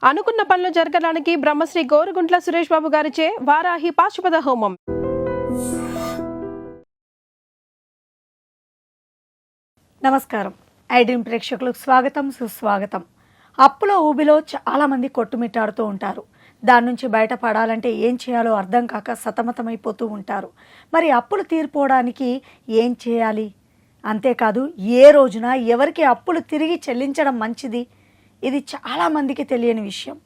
అనుకున్న పనులు జరగడానికి బ్రహ్మశ్రీ గోరుగుంట్ల సురేష్ బాబు గారిచే వారాహి పాశుపత హోమం. నమస్కారం. ఐడ్రీమ్ ప్రేక్షకులకు స్వాగతం, సుస్వాగతం. అప్పుల ఊబిలో చాలామంది కొట్టుమిట్టాడుతూ ఉంటారు. దాని నుంచి బయటపడాలంటే ఏం చేయాలో అర్థం కాక సతమతమైపోతూ ఉంటారు. మరి అప్పులు తీరిపోవడానికి ఏం చేయాలి? అంతేకాదు ఏ రోజున ఎవరికి అప్పులు తిరిగి చెల్లించడం మంచిది, ఇది చాలామందికి తెలియని విషయం.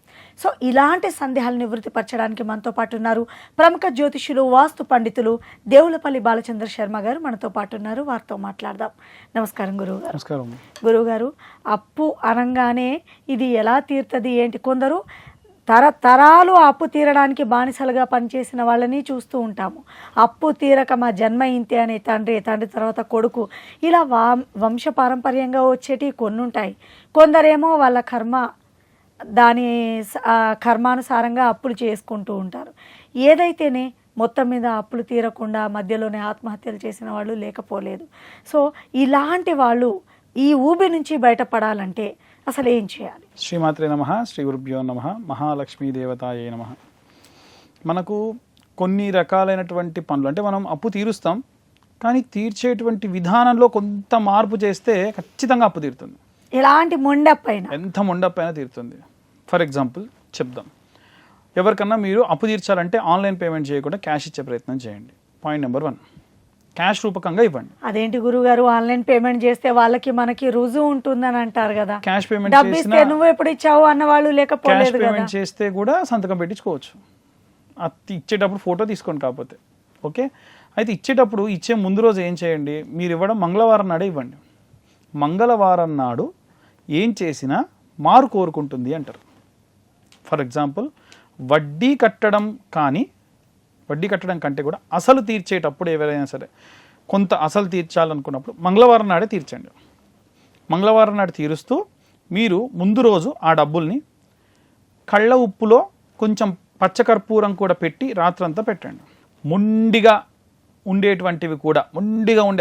సో ఇలాంటి సందేహాలు నివృత్తిపరచడానికి మనతో పాటు ఉన్నారు ప్రముఖ జ్యోతిషులు, వాస్తు పండితులు దేవులపల్లి బాలచంద్ర శర్మ గారు మనతో పాటు ఉన్నారు. వారితో మాట్లాడదాం. నమస్కారం గురువుగారు. నమస్కారం. గురువుగారు, అప్పు అనగానే ఇది ఎలా తీరుతుంది ఏంటి? కొందరు తరతరాలు అప్పు తీరడానికి బానిసలుగా పనిచేసిన వాళ్ళని చూస్తూ ఉంటాము. అప్పు తీరక మా జన్మ ఇంతే అనే తండ్రి తర్వాత కొడుకు, ఇలా వంశపారంపర్యంగా వచ్చేటివి కొన్ని ఉంటాయి. కొందరేమో వాళ్ళ దాని కర్మానుసారంగా అప్పులు చేసుకుంటూ ఉంటారు. ఏదైతేనే మొత్తం మీద అప్పులు తీరకుండా మధ్యలోనే ఆత్మహత్యలు చేసిన వాళ్ళు లేకపోలేదు. సో ఇలాంటి వాళ్ళు ఈ ఊబి నుంచి బయటపడాలంటే అసలు ఏం చేయాలి? శ్రీమాత్రే నమః, శ్రీ గురుభ్యో నమః, మహాలక్ష్మీ దేవతాయే నమః. మనకు కొన్ని రకాలైనటువంటి పనులు, అంటే మనం అప్పు తీరుస్తాం, కానీ తీర్చేటువంటి విధానంలో కొంత మార్పు చేస్తే ఖచ్చితంగా అప్పు తీరుతుంది. ఎలాంటి మొండప్పైనా, ఎంత మొండప్పైనా తీరుతుంది. ఫర్ ఎగ్జాంపుల్ చెప్దాం. ఎవరికన్నా మీరు అప్పు తీర్చాలంటే ఆన్లైన్ పేమెంట్ చేయకుండా క్యాష్ ఇచ్చే ప్రయత్నం చేయండి. పాయింట్ నెంబర్ 1, క్యాష్ రూపకంగా ఇవ్వండి. అదేంటి గురుగారు, ఆన్లైన్ పేమెంట్ చేస్తే వాళ్ళకి మనకి రుజువు ఉంటుందని అంటారు కదా. క్యాష్ పేమెంట్ డబ్బిస్తే నువ్వు ఎప్పుడు ఇచ్చావు అన్న వాళ్ళు లేకపోలేదు కదా. పేమెంట్ చేస్తే కూడా సంతకం పెట్టించుకోవచ్చు. అది ఇచ్చేటప్పుడు ఫోటో తీసుకోండి. కాకపోతే ఓకే, అయితే ఇచ్చేటప్పుడు ఇచ్చే ముందు రోజు ఏం చేయండి, మీరు ఇవ్వడం మంగళవారం నాడే ఇవ్వండి. మంగళవారం నాడు ఏం చేసినా మారు కోరుకుంటుంది అంటారు. ఫర్ ఎగ్జాంపుల్ వడ్డీ కట్టడం కంటే కూడా అసలు తీర్చేటప్పుడు ఎవరైనా సరే కొంత అసలు తీర్చాలనుకున్నప్పుడు మంగళవారం నాడే తీర్చండి. మంగళవారం నాడు తీరుస్తూ మీరు ముందు రోజు ఆ డబ్బుల్ని కళ్ళ ఉప్పులో కొంచెం పచ్చకర్పూరం కూడా పెట్టి రాత్రంతా పెట్టండి. మొండిగా ఉండే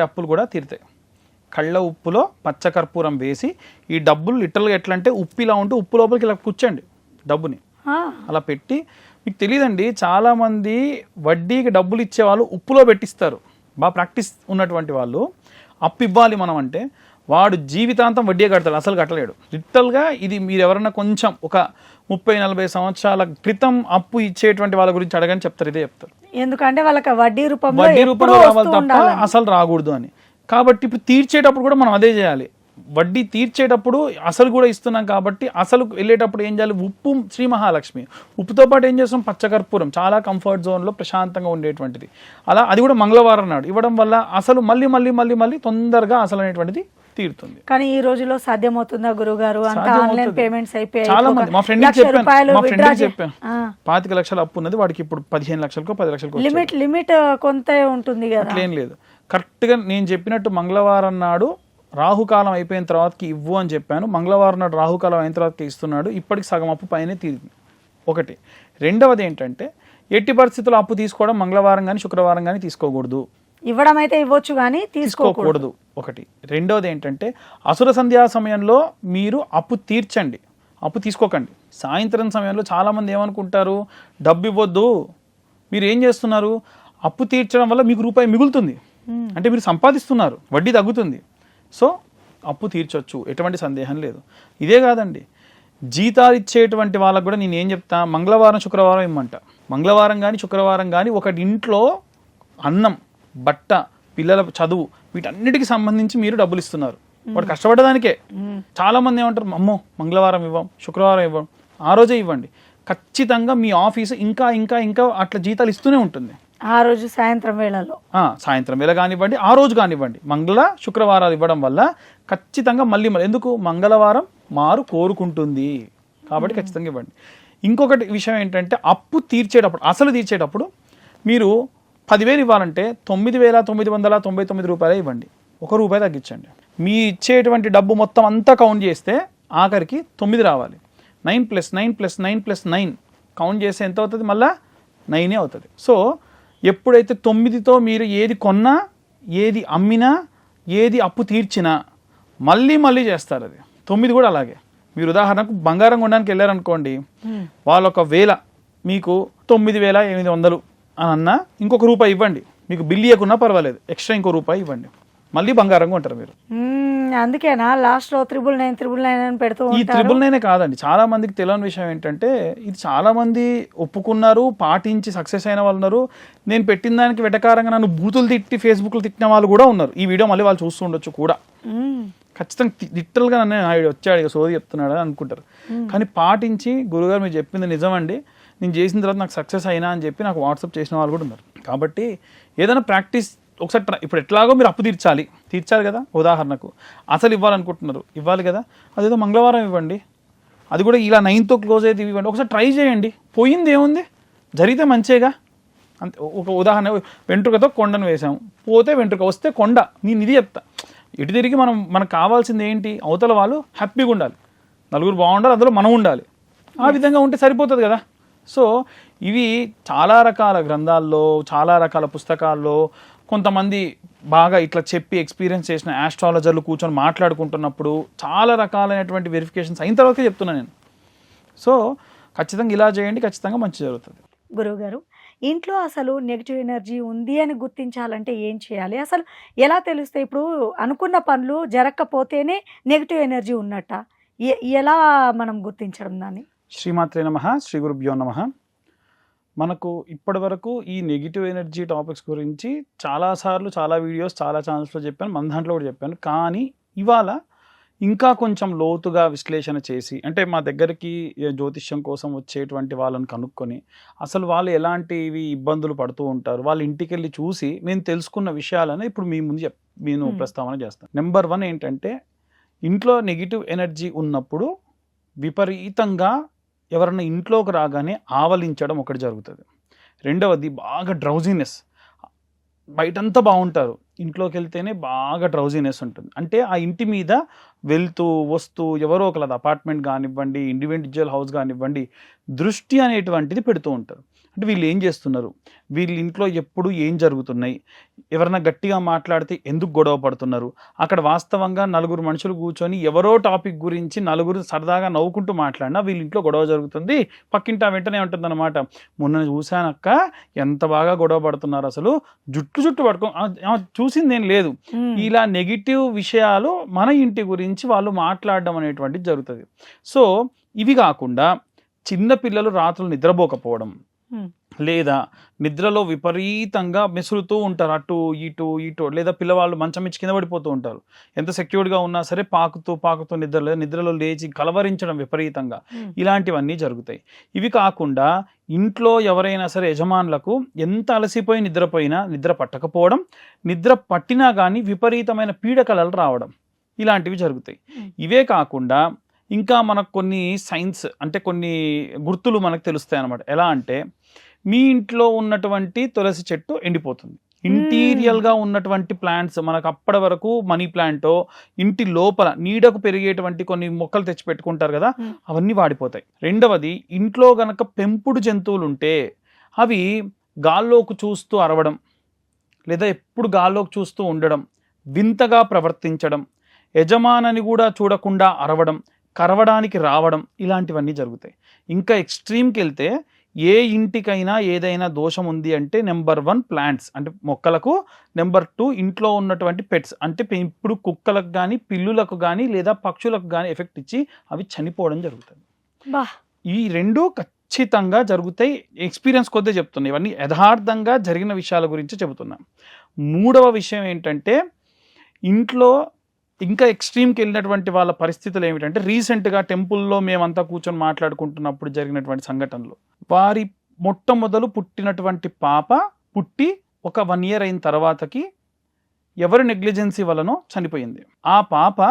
అప్పులు కూడా తీరుతాయి. కళ్ళ ఉప్పులో పచ్చకర్పూరం వేసి ఈ డబ్బులు లిటరల్గా ఎట్లా అంటే ఉప్పు ఇలా ఉంటే ఉప్పు లోపలికి ఇలా కూర్చోండి డబ్బుని అలా పెట్టి. మీకు తెలియదండి, చాలామంది వడ్డీకి డబ్బులు ఇచ్చే వాళ్ళు ఉప్పులో పెట్టిస్తారు. బాగా ప్రాక్టీస్ ఉన్నటువంటి వాళ్ళు అప్పు ఇవ్వాలి మనం అంటే వాడు జీవితాంతం వడ్డీ కడతాడు, అసలు కట్టలేడు. లిటరల్గా ఇది మీరు ఎవరన్నా కొంచెం ఒక 30-40 సంవత్సరాల క్రితం అప్పు ఇచ్చేటువంటి వాళ్ళ గురించి అడగని చెప్తారు, ఇదే చెప్తారు. ఎందుకంటే వాళ్ళకి వడ్డీ రూపంలో రావాలి తప్ప అసలు రాకూడదు అని. కాబట్టి ఇప్పుడు తీర్చేటప్పుడు కూడా మనం అదే చేయాలి. వడ్డీ తీర్చేటప్పుడు అసలు కూడా ఇస్తున్నాం కాబట్టి అసలు వెళ్ళేటప్పుడు ఏం చేయాలి, ఉప్పు, శ్రీ మహాలక్ష్మి ఉప్పుతో పాటు ఏం చేస్తాం, పచ్చకర్పూరం, చాలా కంఫర్ట్ జోన్లో ప్రశాంతంగా ఉండేటువంటిది. అలా అది కూడా మంగళవారం నాడు ఇవ్వడం వల్ల అసలు మళ్ళీ తొందరగా అసలు అనేటువంటిది తీరుతుంది. కానీ ఈ రోజులో సాధ్యమవుతుందా గురుగారు? ఆన్లైన్ పేమెంట్స్ అయిపోయాయి. చాలా మంది మా ఫ్రెండ్ చెప్పాను 25 లక్షలు అప్పు ఉన్నది, వాడికి ఇప్పుడు 15 లక్షలకో 10 లక్షలకో లిమిట్ కొంత ఉంటుంది కదా. అట్లేం లేదు. కరెక్ట్గా నేను చెప్పినట్టు మంగళవారం నాడు రాహుకాలం అయిపోయిన తర్వాతకి ఇవ్వు అని చెప్పాను. మంగళవారం నాడు రాహుకాలం అయిన తర్వాతకి ఇస్తున్నాడు. ఇప్పటికి సగం అప్పు పైనే తీరింది. ఒకటి. రెండవది ఏంటంటే ఎట్టి పరిస్థితుల్లో అప్పు తీసుకోవడం మంగళవారం కానీ శుక్రవారం కానీ తీసుకోకూడదు. ఇవ్వడం అయితే ఇవ్వచ్చు కానీ తీసుకోకూడదు. ఒకటి. రెండవది ఏంటంటే అసుర సంధ్యా సమయంలో మీరు అప్పు తీర్చండి, అప్పు తీసుకోకండి. సాయంత్రం సమయంలో చాలామంది ఏమనుకుంటారు, డబ్బు ఇవ్వద్దు, మీరు ఏం చేస్తున్నారు, అప్పు తీర్చడం వల్ల మీకు రూపాయి మిగులుతుంది, అంటే మీరు సంపాదిస్తున్నారు, వడ్డీ తగ్గుతుంది, సో అప్పు తీర్చొచ్చు, ఎటువంటి సందేహం లేదు. ఇదే కాదండి, జీతాలు ఇచ్చేటువంటి వాళ్ళకు కూడా నేను ఏం చెప్తా, మంగళవారం శుక్రవారం ఇమ్మంట. మంగళవారం కానీ శుక్రవారం కానీ ఒకటి ఇంట్లో అన్నం, బట్ట, పిల్లల చదువు, వీటన్నిటికి సంబంధించి మీరు డబ్బులు ఇస్తున్నారు. వాడు కష్టపడడానికే. చాలా మంది ఏమంటారు, అమ్మో మంగళవారం ఇవ్వం, శుక్రవారం ఇవ్వం, ఆ రోజే ఇవ్వండి. ఖచ్చితంగా మీ ఆఫీసు ఇంకా ఇంకా ఇంకా అట్లా జీతాలు ఇస్తూనే ఉంటుంది. ఆ రోజు సాయంత్రం వేళ కానివ్వండి, ఆ రోజు కానివ్వండి, శుక్రవారాలు ఇవ్వడం వల్ల ఖచ్చితంగా మళ్ళీ ఎందుకు, మంగళవారం మారు కోరుకుంటుంది కాబట్టి ఖచ్చితంగా ఇవ్వండి. ఇంకొకటి విషయం ఏంటంటే అప్పు తీర్చేటప్పుడు, అసలు తీర్చేటప్పుడు మీరు 10,000 ఇవ్వాలంటే 9,999 రూపాయలే ఇవ్వండి, ₹1 తగ్గించండి. మీ ఇచ్చేటువంటి డబ్బు మొత్తం అంతా కౌంట్ చేస్తే ఆఖరికి 9 రావాలి. 9 + 9 + 9 + 9 కౌంట్ చేస్తే ఎంత అవుతుంది, మళ్ళీ 9 అవుతుంది. సో ఎప్పుడైతే 9తో మీరు ఏది కొన్నా, ఏది అమ్మినా, ఏది అప్పు తీర్చినా మళ్ళీ చేస్తారు. అది 9 కూడా అలాగే. మీరు ఉదాహరణకు బంగారం కొనడానికి వెళ్ళారనుకోండి, వాళ్ళు ఒకవేళ మీకు 9,800 అని అన్నా ఇంకొక రూపాయి ఇవ్వండి, మీకు బిల్ ఇవ్వకున్నా పర్వాలేదు, ఎక్స్ట్రా ఇంకో రూపాయి ఇవ్వండి, మళ్ళీ బంగారం కొంటారు మీరు. అందుకేనా లాస్ట్ లో 999 అని పెడుతూ ఈ 999 కాదండి, చాలా మందికి తెలియని విషయం ఏంటంటే ఇది చాలా మంది ఒప్పుకున్నారు, పాటించి సక్సెస్ అయిన వాళ్ళు ఉన్నారు. నేను పెట్టిన దానికి వెటకారంగా నన్ను బూతులు తిట్టి ఫేస్బుక్లో తిట్టిన వాళ్ళు కూడా ఉన్నారు. ఈ వీడియో మళ్ళీ వాళ్ళు చూస్తూ ఉండొచ్చు కూడా. ఖచ్చితంగా లిటరల్గా నన్ను వచ్చాడు సోది చెప్తున్నాడు అని అనుకుంటారు. కానీ పాటించి గురుగారు మీరు చెప్పింది నిజమండి, నేను చేసిన తర్వాత నాకు సక్సెస్ అయినా అని చెప్పి నాకు వాట్సాప్ చేసిన వాళ్ళు కూడా ఉన్నారు. కాబట్టి ఏదైనా ప్రాక్టీస్ ఒకసారి ఇప్పుడు ఎట్లాగో మీరు అప్పు తీర్చాలి కదా, ఉదాహరణకు అసలు ఇవ్వాలనుకుంటున్నారు, ఇవ్వాలి కదా, అదేదో మంగళవారం ఇవ్వండి, అది కూడా ఇలా 9తో క్లోజ్ అయితే ఇవ్వండి, ఒకసారి ట్రై చేయండి, పోయింది ఏముంది, జరిగితే మంచిగా. అంతే. ఒక ఉదాహరణ, వెంట్రుకతో కొండను వేసాము, పోతే వెంట్రుక, వస్తే కొండ. నేను ఇది చెప్తా, ఇటు తిరిగి మనకు కావాల్సింది ఏంటి, అవతల వాళ్ళు హ్యాపీగా ఉండాలి, నలుగురు బాగుండాలి, అందులో మనం ఉండాలి, ఆ విధంగా ఉంటే సరిపోతుంది కదా. సో ఇవి చాలా రకాల గ్రంథాల్లో, చాలా రకాల పుస్తకాల్లో కొంతమంది బాగా ఇట్లా చెప్పి ఎక్స్పీరియన్స్ చేసిన ఆస్ట్రాలజర్లు కూర్చొని మాట్లాడుకుంటున్నప్పుడు చాలా రకాలైనటువంటి వెరిఫికేషన్స్ అయిన తర్వాతకే చెప్తున్నాను నేను. సో ఖచ్చితంగా ఇలా చేయండి, ఖచ్చితంగా మంచి జరుగుతుంది. గురువుగారు, ఇంట్లో అసలు నెగిటివ్ ఎనర్జీ ఉంది అని గుర్తించాలంటే ఏం చేయాలి? అసలు ఎలా తెలుస్తాయి? ఇప్పుడు అనుకున్న పనులు జరగకపోతేనే నెగిటివ్ ఎనర్జీ ఉన్నట్ట, ఎలా మనం గుర్తించడం దాన్ని? శ్రీమాత్రే నమః, శ్రీ గురుభ్యో నమః. మనకు ఇప్పటి వరకు ఈ నెగిటివ్ ఎనర్జీ టాపిక్స్ గురించి చాలాసార్లు చాలా వీడియోస్ చాలా ఛానల్స్లో చెప్పాను, మన దాంట్లో కూడా చెప్పాను. కానీ ఇవాళ ఇంకా కొంచెం లోతుగా విశ్లేషణ చేసి, అంటే మా దగ్గరికి జ్యోతిష్యం కోసం వచ్చేటువంటి వాళ్ళని కనుక్కొని అసలు వాళ్ళు ఎలాంటివి ఇబ్బందులు పడుతూ ఉంటారు, వాళ్ళ ఇంటికి వెళ్ళి చూసి మేము తెలుసుకున్న విషయాలను ఇప్పుడు మీ ముందు నేను ప్రస్తావన చేస్తాను. నెంబర్ 1 ఏంటంటే, ఇంట్లో నెగిటివ్ ఎనర్జీ ఉన్నప్పుడు విపరీతంగా ఎవరన్నా ఇంట్లోకి రాగానే ఆవలించడం ఒకటి జరుగుతుంది. రెండవది బాగా డ్రౌజీనెస్, బయటంతా బాగుంటారు, ఇంట్లోకి వెళ్తేనే బాగా డ్రౌజీనెస్ ఉంటుంది. అంటే ఆ ఇంటి మీద వెళ్తూ వస్తూ ఎవరో ఒకళ్ళది అపార్ట్మెంట్ కానివ్వండి, ఇండివిజువల్ హౌస్ కానివ్వండి, దృష్టి అనేటువంటిది పెడుతూ ఉంటారు. అంటే వీళ్ళు ఏం చేస్తున్నారు, వీళ్ళ ఇంట్లో ఎప్పుడు ఏం జరుగుతున్నాయి, ఎవరైనా గట్టిగా మాట్లాడితే ఎందుకు గొడవ పడుతున్నారు, అక్కడ వాస్తవంగా నలుగురు మనుషులు కూర్చొని ఎవరో టాపిక్ గురించి నలుగురు సరదాగా నవ్వుకుంటూ మాట్లాడినా వీళ్ళ ఇంట్లో గొడవ జరుగుతుంది, పక్కింట వెంటనే ఉంటుంది అనమాట, మొన్న చూశానక్క ఎంత బాగా గొడవ పడుతున్నారు, అసలు జుట్టు పడుకో చూసింది ఏం లేదు. ఇలా నెగిటివ్ విషయాలు మన ఇంటి గురించి వాళ్ళు మాట్లాడడం అనేటువంటిది జరుగుతుంది. సో ఇవి కాకుండా చిన్న పిల్లలు రాత్రులు నిద్రపోకపోవడం, లేదా నిద్రలో విపరీతంగా మెసులుతూ ఉంటారు అటు ఇటు, లేదా పిల్లవాళ్ళు మంచం ఇచ్చి కింద పడిపోతూ ఉంటారు, ఎంత సెక్యూర్డ్గా ఉన్నా సరే పాకుతూ నిద్రలో లేచి కలవరించడం విపరీతంగా, ఇలాంటివన్నీ జరుగుతాయి. ఇవి కాకుండా ఇంట్లో ఎవరైనా సరే యజమానులకు ఎంత అలసిపోయి నిద్రపోయినా నిద్ర పట్టకపోవడం, నిద్ర పట్టినా కానీ విపరీతమైన పీడకలలు రావడం, ఇలాంటివి జరుగుతాయి. ఇవే కాకుండా ఇంకా మనకు కొన్ని సైన్స్, అంటే కొన్ని గుర్తులు మనకు తెలుస్తాయి అన్నమాట. ఎలా అంటే, మీ ఇంట్లో ఉన్నటువంటి తులసి చెట్టు ఎండిపోతుంది, ఇంటీరియల్గా ఉన్నటువంటి ప్లాంట్స్, మనకు అప్పటి వరకు మనీ ప్లాంటో ఇంటి లోపల నీడకు పెరిగేటువంటి కొన్ని మొక్కలు తెచ్చి పెట్టుకుంటారు కదా, అవన్నీ వాడిపోతాయి. రెండవది, ఇంట్లో గనక పెంపుడు జంతువులు ఉంటే అవి గాల్లోకి చూస్తూ అరవడం, లేదా ఎప్పుడు గాల్లోకి చూస్తూ ఉండడం, వింతగా ప్రవర్తించడం, యజమానిని కూడా చూడకుండా అరవడం, కరవడానికి రావడం, ఇలాంటివన్నీ జరుగుతాయి. ఇంకా ఎక్స్ట్రీమ్కి వెళ్తే ఏ ఇంటికైనా ఏదైనా దోషం ఉంది అంటే నెంబర్ 1 ప్లాంట్స్, అంటే మొక్కలకు, నెంబర్ 2 ఇంట్లో ఉన్నటువంటి పెట్స్, అంటే ఇప్పుడు కుక్కలకు కానీ పిల్లులకు కానీ లేదా పక్షులకు కానీ ఎఫెక్ట్ ఇచ్చి అవి చనిపోవడం జరుగుతుంది. ఈ రెండు ఖచ్చితంగా జరుగుతాయి. ఎక్స్పీరియన్స్ కొద్దిగా చెప్తున్నాయి, ఇవన్నీ యథార్థంగా జరిగిన విషయాల గురించి చెబుతున్నాం. మూడవ విషయం ఏంటంటే, ఇంట్లో ఇంకా ఎక్స్ట్రీమ్కి వెళ్ళినటువంటి వాళ్ళ పరిస్థితులు ఏమిటంటే, రీసెంట్గా టెంపుల్లో మేమంతా కూర్చొని మాట్లాడుకుంటున్నప్పుడు జరిగినటువంటి సంఘటనలు, వారి మొట్టమొదలు పుట్టినటువంటి పాప పుట్టి ఒక 1 year అయిన తర్వాతకి ఎవరి నెగ్లిజెన్సీ వలనో చనిపోయింది. ఆ పాప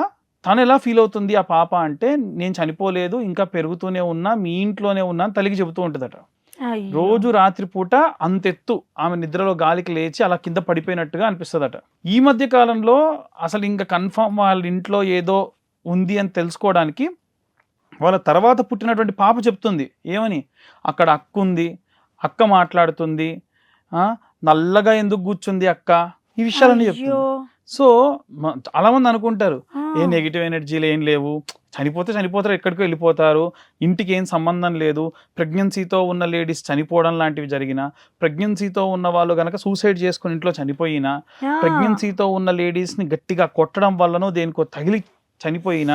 తను ఎలా ఫీల్ అవుతుంది, ఆ పాప అంటే నేను చనిపోలేదు, ఇంకా పెరుగుతూనే ఉన్నా, మీ ఇంట్లోనే ఉన్నా తల్లికి చెబుతూ ఉంటుందట. రోజు రాత్రిపూట అంతెత్తు ఆమె నిద్రలో గాలికి లేచి అలా కింద పడిపోయినట్టుగా అనిపిస్తుందట. ఈ మధ్య కాలంలో అసలు ఇంకా కన్ఫర్మ్ వాళ్ళ ఇంట్లో ఏదో ఉంది అని తెలుసుకోవడానికి వాళ్ళ తర్వాత పుట్టినటువంటి పాప చెప్తుంది, ఏమని, అక్కడ అక్క ఉంది, అక్క మాట్లాడుతుంది, నల్లగా ఎందుకు కూర్చుంది అక్క, ఈ విషయాలన్నీ చెప్తుంది. సో చాలా మంది అనుకుంటారు ఏ నెగిటివ్ ఎనర్జీలు ఏం లేవు, చనిపోతారు, ఎక్కడికో వెళ్ళిపోతారు, ఇంటికి ఏం సంబంధం లేదు. ప్రెగ్నెన్సీతో ఉన్న లేడీస్ చనిపోవడం లాంటివి జరిగినా, ప్రెగ్నెన్సీతో ఉన్న వాళ్ళు కనుక సూసైడ్ చేసుకుని ఇంట్లో చనిపోయినా, ప్రెగ్నెన్సీతో ఉన్న లేడీస్ని గట్టిగా కొట్టడం వల్లనో దేనికో తగిలి చనిపోయినా,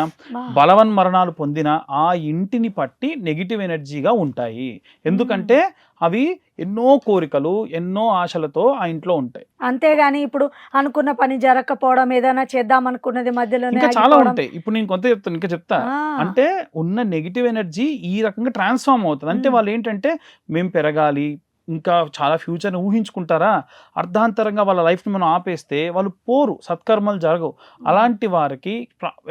బలవన్ మరణాలు పొందిన ఆ ఇంటిని పట్టి నెగిటివ్ ఎనర్జీగా ఉంటాయి. ఎందుకంటే అవి ఎన్నో కోరికలు, ఎన్నో ఆశలతో ఆ ఇంట్లో ఉంటాయి. అంతేగాని ఇప్పుడు అనుకున్న పని జరగకపోవడం, ఏదైనా చేద్దాం అనుకున్నది మధ్యలోనే ఇంకా చాలా ఉంటాయి. ఇప్పుడు నేను కొంత చెప్తాను, ఇంకా చెప్తా. అంటే ఉన్న నెగిటివ్ ఎనర్జీ ఈ రకంగా ట్రాన్స్ఫార్మ్ అవుతుంది. అంటే వాళ్ళు ఏంటంటే మేము పెరగాలి, ఇంకా చాలా ఫ్యూచర్ని ఊహించుకుంటారా, అర్ధాంతరంగా వాళ్ళ లైఫ్ని మనం ఆపేస్తే వాళ్ళు పోరు, సత్కర్మలు జరగవు. అలాంటి వారికి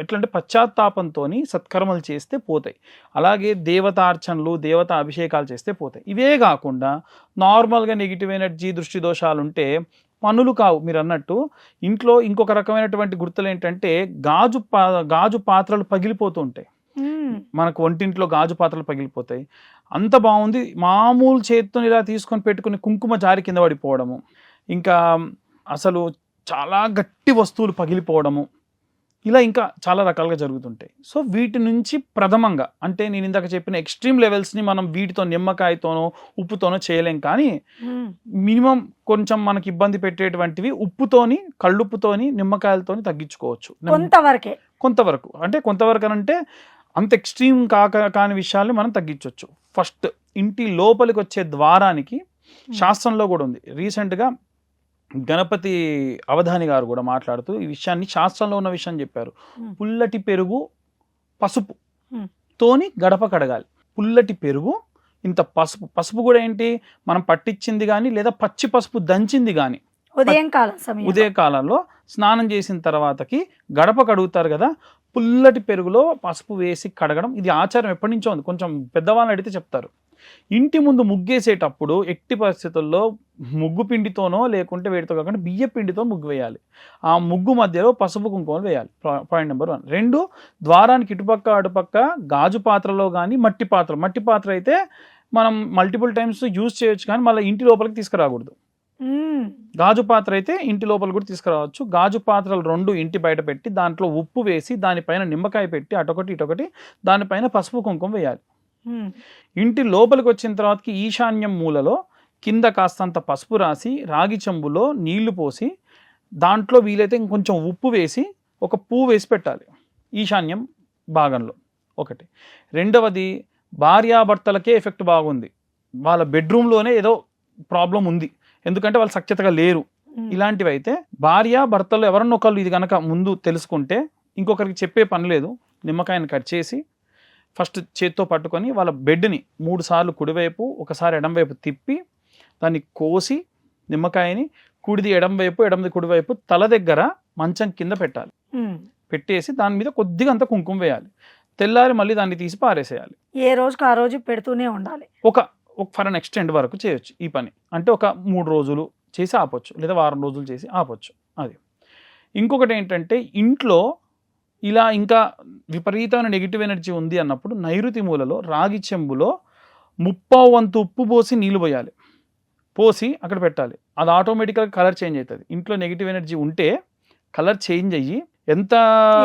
ఎట్లంటే పశ్చాత్తాపంతో సత్కర్మలు చేస్తే పోతాయి. అలాగే దేవతార్చనలు, దేవతా అభిషేకాలు చేస్తే పోతాయి. ఇవే కాకుండా నార్మల్గా నెగిటివ్ ఎనర్జీ, దృష్టి దోషాలు ఉంటే పనులు కావు. మీరు అన్నట్టు ఇంట్లో ఇంకొక రకమైనటువంటి గుర్తులు ఏంటంటే గాజు పాత్రలు పగిలిపోతూ ఉంటాయి. మనకు వంటింట్లో గాజు పాత్రలు పగిలిపోతాయి. అంత బాగుంది, మామూలు చేతితో ఇలా తీసుకొని పెట్టుకుని కుంకుమ జారి కింద పడిపోవడము, ఇంకా అసలు చాలా గట్టి వస్తువులు పగిలిపోవడము, ఇలా ఇంకా చాలా రకాలుగా జరుగుతుంటాయి. సో వీటి నుంచి ప్రథమంగా అంటే నేను ఇందాక చెప్పిన ఎక్స్ట్రీమ్ లెవెల్స్ని మనం వీటితో నిమ్మకాయతోనో ఉప్పుతోనో చేయలేం. కానీ మినిమం కొంచెం మనకి ఇబ్బంది పెట్టేటువంటివి ఉప్పుతోని, కళ్ళుప్పుతోని, నిమ్మకాయలతోని తగ్గించుకోవచ్చు కొంతవరకు. అంటే కొంతవరకు అంటే అంత ఎక్స్ట్రీమ్ కాని విషయాల్ని మనం తగ్గించవచ్చు. ఫస్ట్ ఇంటి లోపలికి వచ్చే ద్వారానికి శాస్త్రంలో కూడా ఉంది. రీసెంట్గా గణపతి అవధాని గారు కూడా మాట్లాడుతూ ఈ విషయాన్ని, శాస్త్రంలో ఉన్న విషయం చెప్పారు. పుల్లటి పెరుగు పసుపు తోని గడప కడగాలి. పుల్లటి పెరుగు, ఇంత పసుపు కూడా ఏంటి, మనం పట్టించింది కానీ లేదా పచ్చి పసుపు దంచింది కానీ ఉదయ కాలంలో స్నానం చేసిన తర్వాతకి గడప కడుగుతారు కదా, పుల్లటి పెరుగులో పసుపు వేసి కడగడం. ఇది ఆచారం ఎప్పటి నుంచో ఉంది. కొంచెం పెద్దవాళ్ళని అడిగితే చెప్తారు. ఇంటి ముందు ముగ్గేసేటప్పుడు ఎట్టి పరిస్థితుల్లో ముగ్గు పిండితోనో లేకుంటే వేడితో కాకుండా బియ్య పిండితో ముగ్గు వేయాలి. ఆ ముగ్గు మధ్యలో పసుపు కుంకుమలు వేయాలి. Point number 1. 2, ద్వారానికి ఇటుపక్క అటుపక్క గాజు పాత్రలో కానీ మట్టి పాత్ర అయితే మనం మల్టిపుల్ టైమ్స్ యూజ్ చేయొచ్చు, కానీ మళ్ళీ ఇంటి లోపలికి తీసుకురాకూడదు. గాజు పాత్ర అయితే ఇంటి లోపల కూడా తీసుకురావచ్చు. గాజు పాత్రలు 2 ఇంటి బయట పెట్టి దాంట్లో ఉప్పు వేసి దానిపైన నిమ్మకాయ పెట్టి అటొకటి ఇటొకటి దానిపైన పసుపు కుంకుమ వేయాలి. ఇంటి లోపలికి వచ్చిన తర్వాతకి ఈశాన్యం మూలలో కింద కాస్తంత పసుపు రాసి రాగి చెంబులో నీళ్లు పోసి దాంట్లో వీలైతే ఇంకొంచెం ఉప్పు వేసి ఒక పువ్వు వేసి పెట్టాలి ఈశాన్యం భాగంలో. ఒకటి. రెండవది, భార్యాభర్తలకే ఎఫెక్ట్ బాగుంది, వాళ్ళ బెడ్రూమ్లోనే ఏదో ప్రాబ్లం ఉంది, ఎందుకంటే వాళ్ళు సఖ్యతగా లేరు. ఇలాంటివి అయితే భార్య భర్తలు ఎవరన్నా ఒకళ్ళు ఇది కనుక ముందు తెలుసుకుంటే ఇంకొకరికి చెప్పే పని లేదు. నిమ్మకాయని కట్ చేసి ఫస్ట్ చేత్తో పట్టుకొని వాళ్ళ బెడ్ని 3 సార్లు కుడివైపు, ఒకసారి ఎడంవైపు తిప్పి దాన్ని కోసి నిమ్మకాయని కుడిది ఎడంవైపు, ఎడంది కుడివైపు తల దగ్గర మంచం కింద పెట్టాలి. పెట్టేసి దాని మీద కొద్దిగా అంత కుంకుమ వేయాలి. తెల్లారి మళ్ళీ దాన్ని తీసి పారేసేయాలి. ఏ రోజుకి ఆ రోజు పెడుతూనే ఉండాలి. ఫర్ అన్ ఎక్స్టెండ్ వరకు చేయొచ్చు ఈ పని. అంటే ఒక 3 రోజులు చేసి ఆపొచ్చు, లేదా వారం రోజులు చేసి ఆపొచ్చు. అది. ఇంకొకటి ఏంటంటే ఇంట్లో ఇలా ఇంకా విపరీతమైన నెగిటివ్ ఎనర్జీ ఉంది అన్నప్పుడు నైరుతి మూలలో రాగి చెంబులో 30 వంతు ఉప్పు పోసి నీళ్లు పోయాలి. పోసి అక్కడ పెట్టాలి. అది ఆటోమేటిక్గా కలర్ చేంజ్ అవుతుంది. ఇంట్లో నెగిటివ్ ఎనర్జీ ఉంటే కలర్ చేంజ్ అయ్యి ఎంత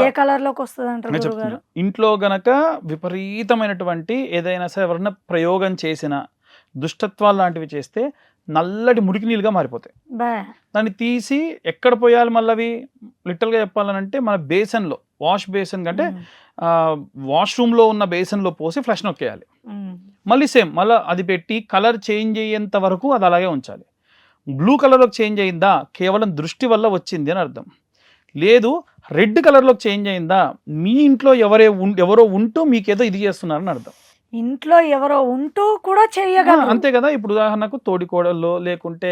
ఏ కలర్లోకి వస్తుంది అంటారు. ఇంట్లో గనక విపరీతమైనటువంటి ఏదైనా సరే ఎవరైనా ప్రయోగం చేసిన దుష్టత్వాలు లాంటివి చేస్తే నల్లటి మురికి నీళ్ళుగా మారిపోతాయి. దాన్ని తీసి ఎక్కడ పోయాలి మళ్ళీ అవి లిటరల్గా చెప్పాలనంటే మన బేసన్లో, వాష్ బేసన్ కంటే వాష్రూమ్లో ఉన్న బేసన్లో పోసి ఫ్లష్ నొక్కేయాలి. మళ్ళీ సేమ్ మళ్ళీ అది పెట్టి కలర్ చేంజ్ అయ్యేంత వరకు అది అలాగే ఉంచాలి. బ్లూ కలర్లోకి చేంజ్ అయిందా కేవలం దృష్టి వల్ల వచ్చింది అని అర్థం. లేదు రెడ్ కలర్లోకి చేంజ్ అయిందా మీ ఇంట్లో ఎవరో ఉంటూ మీకేదో ఇది చేస్తున్నారని అర్థం. ఇంట్లో ఎవరో ఉంటూ కూడా చేయగలరు. అంతే కదా. ఇప్పుడు ఉదాహరణకు తోడికోడల్లో లేకుంటే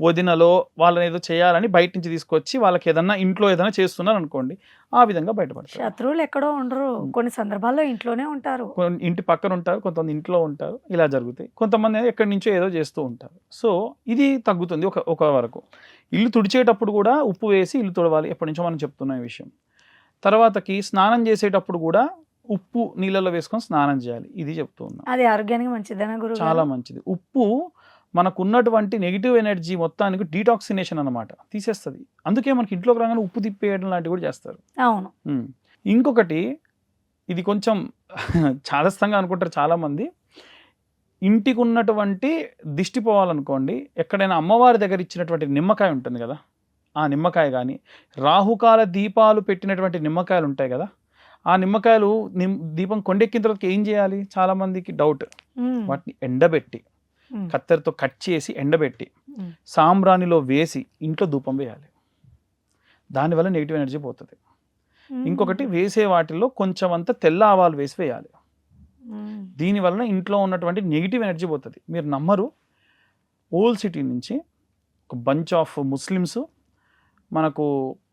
వదినలో వాళ్ళని ఏదో చేయాలని బయట నుంచి తీసుకొచ్చి వాళ్ళకి ఏదన్నా ఇంట్లో ఏదైనా చేస్తున్నారు అనుకోండి, ఆ విధంగా బయటపడతారు. శత్రువులు ఎక్కడో ఉండరు, కొన్ని సందర్భాల్లో ఇంట్లోనే ఉంటారు. ఇంటి పక్కన ఉంటారు, కొంతమంది ఇంట్లో ఉంటారు, ఇలా జరుగుతాయి. కొంతమంది ఎక్కడి నుంచో ఏదో చేస్తూ ఉంటారు. సో ఇది తగ్గుతుంది ఒక వరకు. ఇల్లు తుడిచేటప్పుడు కూడా ఉప్పు వేసి ఇల్లు తుడవాలి, ఎప్పటి నుంచో మనం చెప్తున్న ఈ విషయం. తర్వాతకి స్నానం చేసేటప్పుడు కూడా ఉప్పు నీళ్ళలో వేసుకొని స్నానం చేయాలి, ఇది చెప్తూ ఉన్నాం. అది ఆరోగ్యానికి మంచిదేనా గురువు? చాలా మంచిది. ఉప్పు మనకున్నటువంటి నెగిటివ్ ఎనర్జీ మొత్తానికి డీటాక్సినేషన్ అన్నమాట, తీసేస్తుంది. అందుకే మనకి ఇంట్లోకి రాగానే ఉప్పు తిప్పేయడం లాంటివి కూడా చేస్తారు. అవును. ఇంకొకటి, ఇది కొంచెం చాదస్తంగా అనుకుంటారు చాలామంది, ఇంటికి ఉన్నటువంటి దిష్టి పోవాలనుకోండి, ఎక్కడైనా అమ్మవారి దగ్గర ఇచ్చినటువంటి నిమ్మకాయ ఉంటుంది కదా, ఆ నిమ్మకాయ కానీ, రాహుకాల దీపాలు పెట్టినటువంటి నిమ్మకాయలు ఉంటాయి కదా, ఆ నిమ్మకాయలు దీపం కొండెక్కిన తర్వాత ఏం చేయాలి, చాలామందికి డౌట్. వాటిని ఎండబెట్టి, కత్తెరతో కట్ చేసి ఎండబెట్టి సాంబ్రాణిలో వేసి ఇంట్లో ధూపం వేయాలి. దానివల్ల నెగిటివ్ ఎనర్జీ పోతుంది. ఇంకొకటి, వేసే వాటిల్లో కొంచెం అంత తెల్ల ఆవాలు వేసి వేయాలి. దీనివల్ల ఇంట్లో ఉన్నటువంటి నెగిటివ్ ఎనర్జీ పోతుంది. మీరు నమ్మరు, ఓల్డ్ సిటీ నుంచి ఒక బంచ్ ఆఫ్ ముస్లిమ్స్, మనకు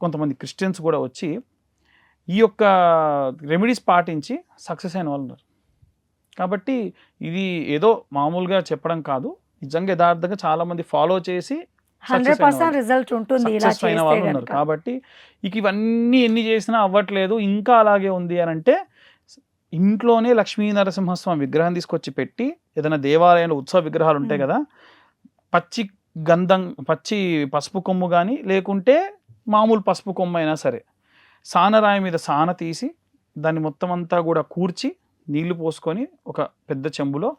కొంతమంది క్రిస్టియన్స్ కూడా వచ్చి ఈ యొక్క రెమెడీస్ పాటించి సక్సెస్ అయిన వాళ్ళు ఉన్నారు. కాబట్టి ఇది ఏదో మామూలుగా చెప్పడం కాదు, నిజంగా యథార్థంగా చాలామంది ఫాలో చేసి 100% రిజల్ట్ ఉంటుంది ఇలా సక్సెస్ అయిన వాళ్ళు ఉన్నారు. కాబట్టి ఇక ఇవన్నీ ఎన్ని చేసినా అవ్వట్లేదు, ఇంకా అలాగే ఉంది అని అంటే, ఇంట్లోనే లక్ష్మీ నరసింహస్వామి విగ్రహం తీసుకొచ్చి పెట్టి, ఏదైనా దేవాలయంలో ఉత్సవ విగ్రహాలు ఉంటాయి కదా, పచ్చి గంధం, పచ్చి పసుపు కొమ్ము కానీ లేకుంటే మామూలు పసుపు కొమ్ము అయినా సరే, సానరాయి మీద సాన తీసి దాన్ని మొత్తం అంతా కూడా కూర్చి నీళ్లు పోసుకొని ఒక పెద్ద చెంబులో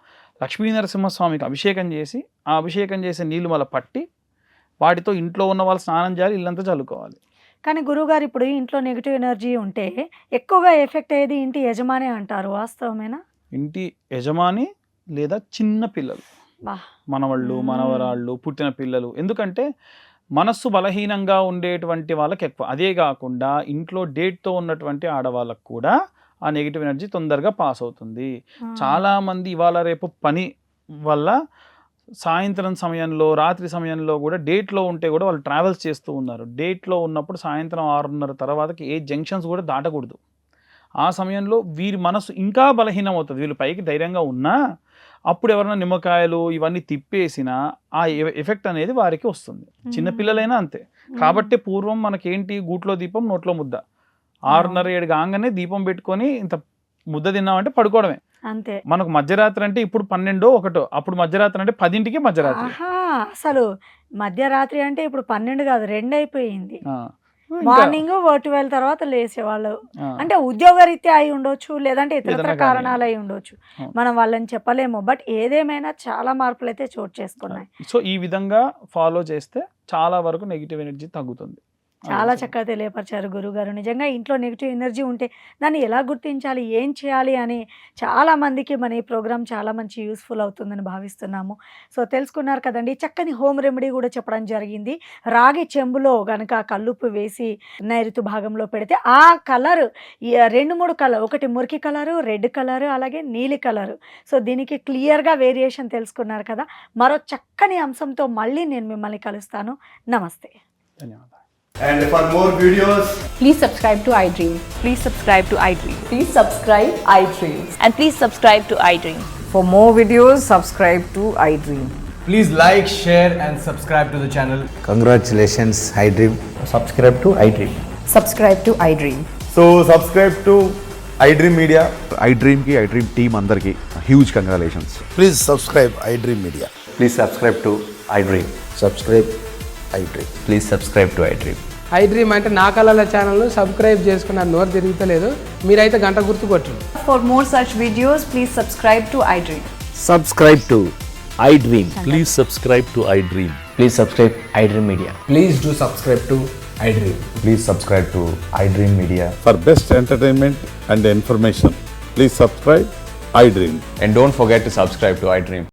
లక్ష్మీ నరసింహస్వామికి అభిషేకం చేసి, ఆ అభిషేకం చేసే నీళ్లు మళ్ళీ పట్టి వాటితో ఇంట్లో ఉన్న వాళ్ళు స్నానం చేయాలి, ఇల్లంతా చల్లుకోవాలి. కానీ గురువుగారు, ఇప్పుడు ఇంట్లో నెగిటివ్ ఎనర్జీ ఉంటే ఎక్కువగా ఎఫెక్ట్ అయ్యేది ఇంటి యజమాని అంటారు, వాస్తవమేనా? ఇంటి యజమాని లేదా చిన్న పిల్లలు, మనవాళ్ళు, మనవరాళ్ళు, పుట్టిన పిల్లలు. ఎందుకంటే మనస్సు బలహీనంగా ఉండేటువంటి వాళ్ళకి ఎక్కువ. అదే కాకుండా ఇంట్లో డేట్తో ఉన్నటువంటి ఆడవాళ్ళకు కూడా ఆ నెగిటివ్ ఎనర్జీ తొందరగా పాస్ అవుతుంది. చాలామంది ఇవాళ రేపు పని వల్ల సాయంత్రం సమయంలో, రాత్రి సమయంలో కూడా డేట్లో ఉంటే కూడా వాళ్ళు ట్రావెల్స్ చేస్తూ ఉన్నారు. డేట్లో ఉన్నప్పుడు సాయంత్రం 6:30 తర్వాతకి ఏ జంక్షన్స్ కూడా దాటకూడదు. ఆ సమయంలో వీరి మనసు ఇంకా బలహీనం అవుతుంది. వీళ్ళు పైకి ధైర్యంగా ఉన్నా అప్పుడు ఎవరైనా నిమ్మకాయలు ఇవన్నీ తిప్పేసినా ఆ ఎఫెక్ట్ అనేది వారికి వస్తుంది. చిన్నపిల్లలైనా అంతే. కాబట్టి పూర్వం మనకేంటి, గూట్లో దీపం నోట్లో ముద్ద, 6:30-7 కాగానే దీపం పెట్టుకొని ఇంత ముద్ద తిన్నామంటే పడుకోవడమే అంతే. మనకు మధ్యరాత్రి అంటే ఇప్పుడు 12-1, అప్పుడు మధ్యరాత్రి అంటే 10కి మధ్యరాత్రి. అసలు మధ్యరాత్రి అంటే ఇప్పుడు 12 కాదు, 2 అయిపోయింది. మార్నింగ్ 12 తర్వాత లేసేవాళ్ళు. అంటే ఉద్యోగరీత్యా అయి ఉండొచ్చు, లేదంటే ఇతర కారణాలు అయి ఉండొచ్చు, మనం వాళ్ళని చెప్పలేము. బట్ ఏదేమైనా చాలా మార్పులు అయితే చోటు చేసుకున్నాయి. సో ఈ విధంగా ఫాలో చేస్తే చాలా వరకు నెగిటివ్ ఎనర్జీ తగ్గుతుంది. చాలా చక్కగా తెలియపరిచారు గురుగారు. నిజంగా ఇంట్లో నెగిటివ్ ఎనర్జీ ఉంటే దాన్ని ఎలా గుర్తించాలి, ఏం చేయాలి అని చాలా మందికి మన ఈ ప్రోగ్రామ్ చాలా మంచి యూస్ఫుల్ అవుతుందని భావిస్తున్నాము. సో తెలుసుకున్నారు కదండి, చక్కని హోమ్ రెమెడీ కూడా చెప్పడం జరిగింది. రాగి చెంబులో గనక కల్లుప్పు వేసి నైరుతి భాగంలో పెడితే ఆ కలర్ 2-3 కలర్, ఒకటి మురికి కలరు, రెడ్ కలరు, అలాగే నీలి కలరు. సో దీనికి క్లియర్గా వేరియేషన్ తెలుసుకున్నారు కదా. మరో చక్కని అంశంతో మళ్ళీ నేను మిమ్మల్ని కలుస్తాను. నమస్తే. ధన్యవాదాలు. And for more videos, Please subscribe to iDream. Please subscribe to iDream. Please subscribe iDream. And please subscribe to iDream. For more videos, subscribe to iDream. please like, share and subscribe to the channel. Congratulations, iDream. Subscribe to iDream. Subscribe to iDream. So subscribe to iDream Media. iDream ki iDream team andarki huge congratulations. Please subscribe iDream Media. Please subscribe to iDream. Subscribe iDream. Please subscribe to iDream. iDream అంటే నా కళల ఛానల్ను subscribe చేసుకున్న నోరు తిరుగుతలేదు, మీరైతే గంట గుర్తు కొట్టండి. For more such videos, please subscribe to iDream. Subscribe to iDream. Please subscribe to iDream. Please subscribe iDream Media. Please do subscribe to iDream. Please subscribe to iDream Media. For best entertainment and information, please subscribe iDream. And don't forget to subscribe to iDream.